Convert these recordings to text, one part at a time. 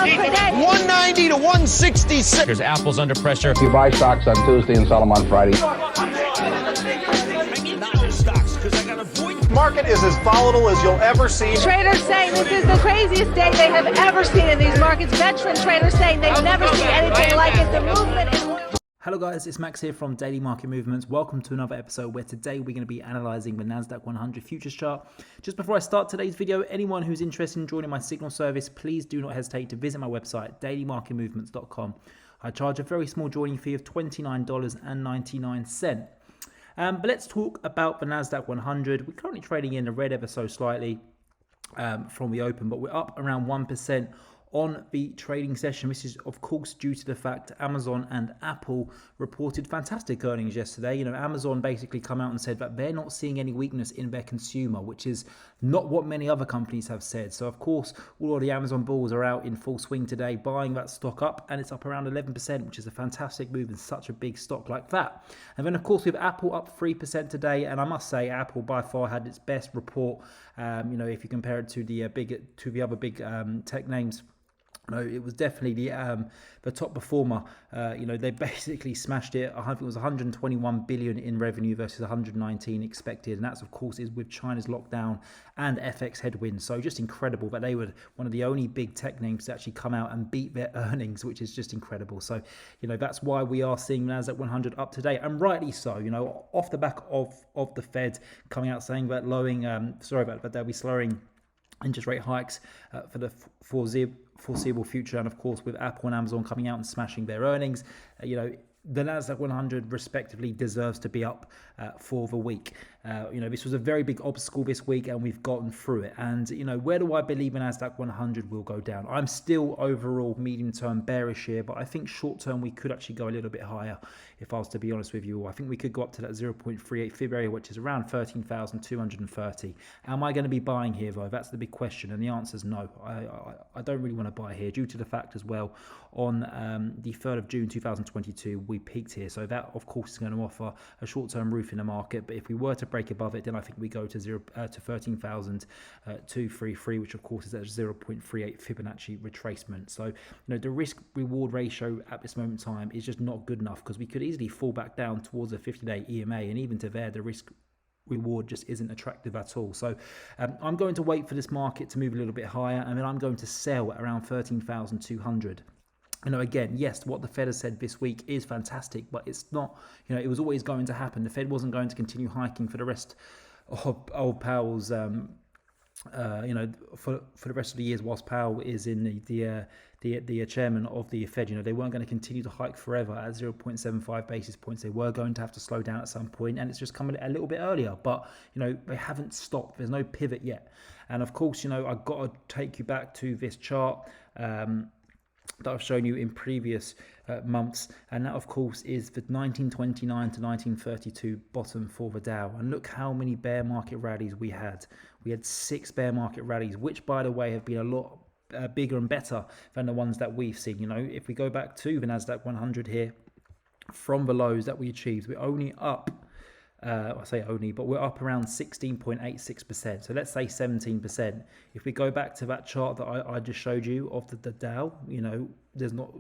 190 to 166. There's Apple's under pressure. You buy stocks on Tuesday and sell them on Friday. Market is as volatile as you'll ever see. Traders saying this is the craziest day they have ever seen in these markets. Veteran traders saying they've never seen anything like it. The movement in oil. Hello guys, it's Max here from Daily Market Movements. Welcome to another episode where today we're going to be analysing the Nasdaq100 futures chart. Just before I start today's video, anyone who's interested in joining my Signal service, please do not hesitate to visit my website, dailymarketmovements.com. I charge a very small joining fee of $29.99. But let's talk about the Nasdaq100. We're currently trading in the red ever so slightly from the open, but we're up around 1% on the trading session. This is of course due to the fact Amazon and Apple reported fantastic earnings yesterday. You know, Amazon basically come out and said that they're not seeing any weakness in their consumer, which is not what many other companies have said. So of course all of the Amazon bulls are out in full swing today buying that stock up, and it's up around 11%, which is a fantastic move in such a big stock like that. And then of course we have Apple up 3% today, and I must say Apple by far had its best report. You know, if you compare it to the other big tech names. No, it was definitely the top performer. You know, they basically smashed it. I think it was 121 billion in revenue versus 119 expected, and that's of course is with China's lockdown and FX headwinds. So just incredible that they were one of the only big tech names to actually come out and beat their earnings, which is just incredible. So you know, that's why we are seeing Nasdaq100 up today, and rightly so. You know, off the back of the Fed coming out saying that they'll be slowing interest rate hikes for the foreseeable future, and of course with Apple and Amazon coming out and smashing their earnings, you know, the Nasdaq100 respectively deserves to be up for the week. You know, this was a very big obstacle this week and we've gotten through it. And, you know, where do I believe in Nasdaq100 will go down? I'm still overall medium term bearish here, but I think short term we could actually go a little bit higher if I was to be honest with you. I think we could go up to that 0.38 fib area, which is around 13,230. Am I going to be buying here though? That's the big question. And the answer is no. I don't really want to buy here due to the fact as well on the 3rd of June 2022 we peaked here, so that of course is going to offer a short-term roof in the market. But if we were to break above it, then I think we go to 13,233, which of course is at 0.38 Fibonacci retracement. So you know, the risk reward ratio at this moment in time is just not good enough, because we could easily fall back down towards a 50-day EMA, and even to there the risk reward just isn't attractive at all. So I'm going to wait for this market to move a little bit higher, and then I'm going to sell at around 13,200. You know, again, yes, what the Fed has said this week is fantastic, but it's not, you know, it was always going to happen. The Fed wasn't going to continue hiking for the rest of Powell's, you know, for the rest of the years whilst Powell is in the chairman of the Fed. You know, they weren't going to continue to hike forever at 0.75 basis points. They were going to have to slow down at some point, and it's just coming a little bit earlier. But, you know, they haven't stopped. There's no pivot yet. And of course, you know, I've got to take you back to this chart that I've shown you in previous months, and that of course is the 1929 to 1932 bottom for the Dow. And look how many bear market rallies we had. We had 6 bear market rallies, which by the way have been a lot bigger and better than the ones that we've seen. You know, if we go back to the Nasdaq100 here, from the lows that we achieved, we're only up I say only, but we're up around 16.86%. So let's say 17%. If we go back to that chart that I just showed you of the Dow, you know, there's not,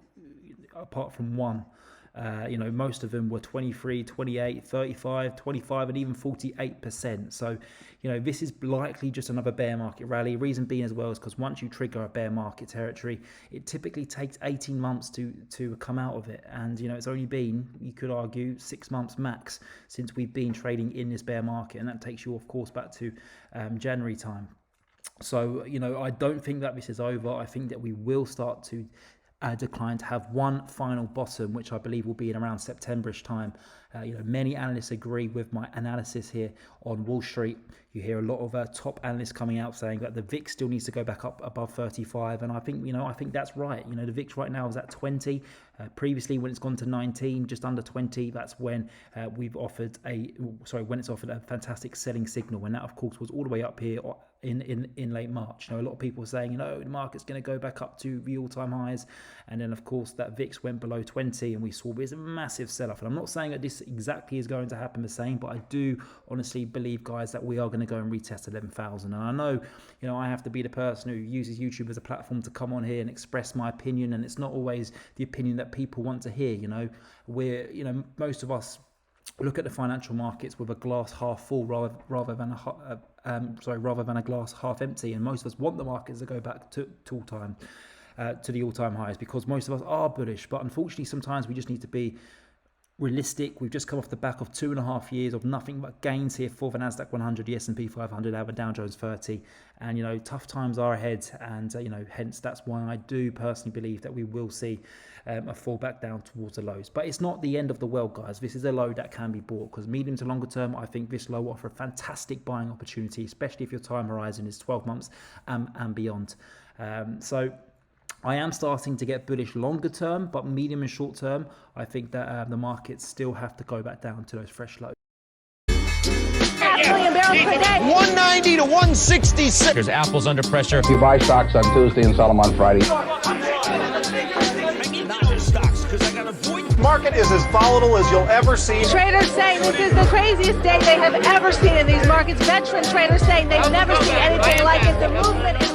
apart from one, you know, most of them were 23, 28, 35, 25, and even 48%. So, you know, this is likely just another bear market rally. Reason being as well is because once you trigger a bear market territory, it typically takes 18 months to come out of it. And, you know, it's only been, you could argue, 6 months max since we've been trading in this bear market. And that takes you, of course, back to January time. So, you know, I don't think that this is over. I think that we will start to decline to have one final bottom, which I believe will be in around Septemberish time. You know, many analysts agree with my analysis here on Wall Street. You hear a lot of top analysts coming out saying that the VIX still needs to go back up above 35, and I think, you know, I think that's right. You know, the VIX right now is at 20. Previously, when it's gone to 19, just under 20, that's when when it's offered a fantastic selling signal, and that of course was all the way up here in late March. You know, a lot of people are saying, you know, the market's going to go back up to the all-time highs, and then of course that VIX went below 20, and we saw this massive sell-off. And I'm not saying that this exactly is going to happen the same, but I do honestly believe, guys, that we are going to go and retest 11,000. And I know, you know, I have to be the person who uses YouTube as a platform to come on here and express my opinion, and it's not always the opinion that people want to hear. You know, most of us look at the financial markets with a glass half full rather than a glass half empty, and most of us want the markets to go back to the all-time highs, because most of us are bullish. But unfortunately, sometimes we just need to be realistic. We've just come off the back of 2.5 years of nothing but gains here for the Nasdaq 100, the S&P 500, and the Dow Jones 30. And, you know, tough times are ahead. And, you know, hence that's why I do personally believe that we will see a fallback down towards the lows. But it's not the end of the world, guys. This is a low that can be bought, because medium to longer term, I think this low will offer a fantastic buying opportunity, especially if your time horizon is 12 months and beyond. So I am starting to get bullish longer term, but medium and short term, I think that the markets still have to go back down to those fresh lows. 500,000 barrels per day. 190 to 166. There's Apple's under pressure. You buy stocks on Tuesday and sell them on Friday. Market is as volatile as you'll ever see. Traders saying this is the craziest day they have ever seen in these markets. Veteran traders saying they've never seen anything like it. The movement is